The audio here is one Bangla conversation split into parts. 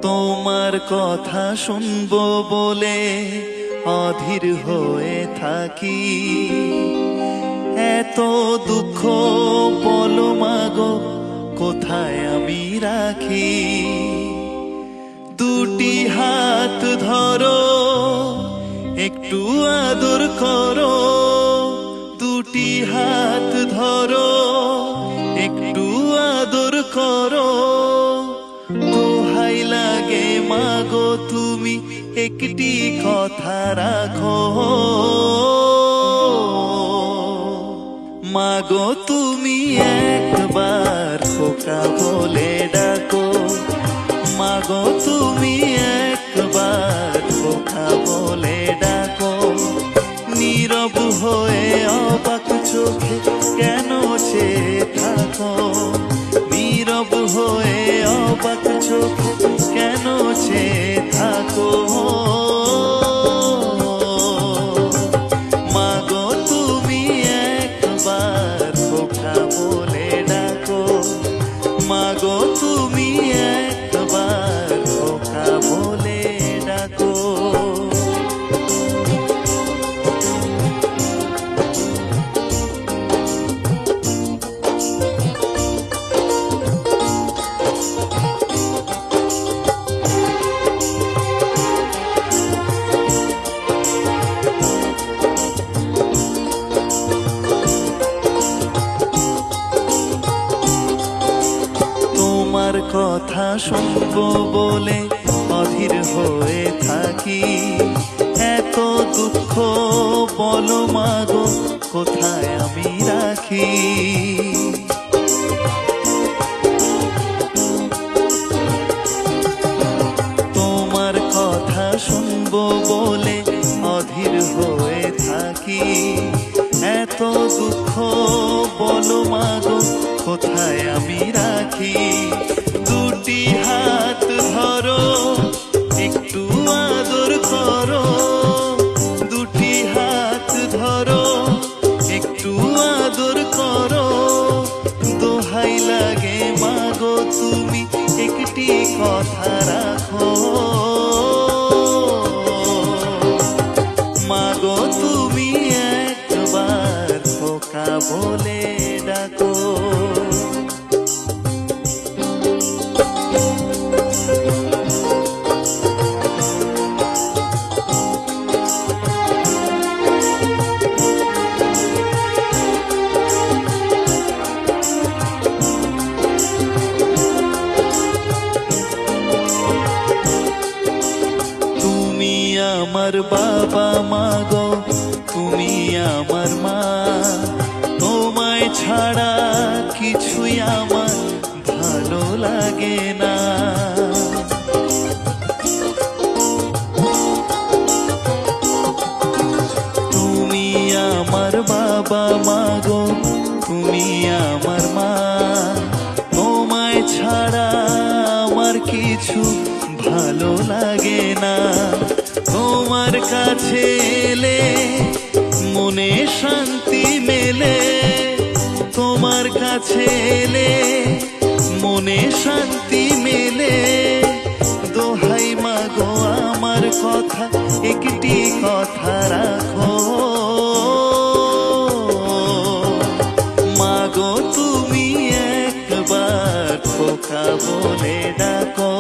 তোমার কথা শুনবো বলে অধীর হয়ে থাকি, এত দুঃখ বলো মাগো কোথায় আমি রাখি। দুটি হাত ধরো একটু আদর করো, দুটি হাত ধরো একটু আদর করো। দোহাই লাগে মাগো তুমি একটি কথা রাখো, মাগো তুমি একবার খোকা বলে ডাকো, মাগো তুমি একবার খোকা বলে ডাকো। নীরব হয়ে অবাক চোখে কেন চেয়ে থাকো, নীরব হয়ে অবাক চোখে কেন চেয়ে থাকো। মাগো তুমি একবার খোকা বলে ডাকো, মাগো তুমি একবার খোকা বলে ডাকো। তোমার কথা শুনবো বলে অধীর হয়ে থাকি, এত দুঃখ বলো মাগো কোথায় আমি রাখি। তোমার কথা শুনবো বলে অধীর হয়ে থাকি, এত দুঃখ বলো মাগো কোথায় আমি রাখি। দুটি হাত ধরো একটু আদর করো, দুটি হাত ধরো একটু আদর করো। দোহাই লাগে মাগো তুমি একটি কথা রাখো, মাগো তুমি একবার খোকা বলে ডাকো। তুমি আমার বাবা মাগো তুমি আমার মা, তোমায় ছাড়া কিছুই আমার ভালো লাগে না। তুমি আমার বাবা মাগো তুমি আমার মা, তোমায় ছাড়া আমার কিছু ভালো লাগে না। তোমার কাছে এলে মনে শান্তি মেলে, তোমার কাছে এলে মনে শান্তি মেলে। দোহাই মাগো আমার কথা একটি কথা রাখো, মাগো তুমি একবার খোকা বলে ডাকো।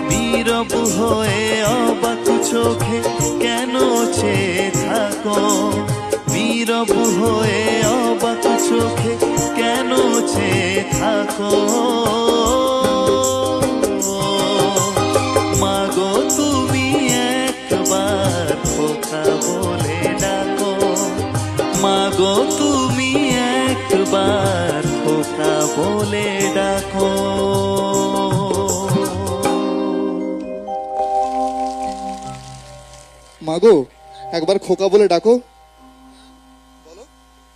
নীরব হয়ে অবাক চোখে কেন চেয়ে থাকো, নীরব হয়ে অবাক চোখে কেন চেয়ে থাকো। মাগো তুমি একবার খোকা বলে ডাকো, মাগো তুমি একবার খোকা বলে ডাকো। মাগো একবার খোকা বলে ডাকো।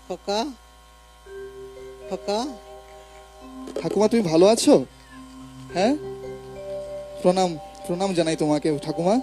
খোকা খোকা। ঠাকুমা তুমি ভালো আছো? হ্যাঁ, প্রণাম প্রণাম জানাই তোমাকে ঠাকুমা।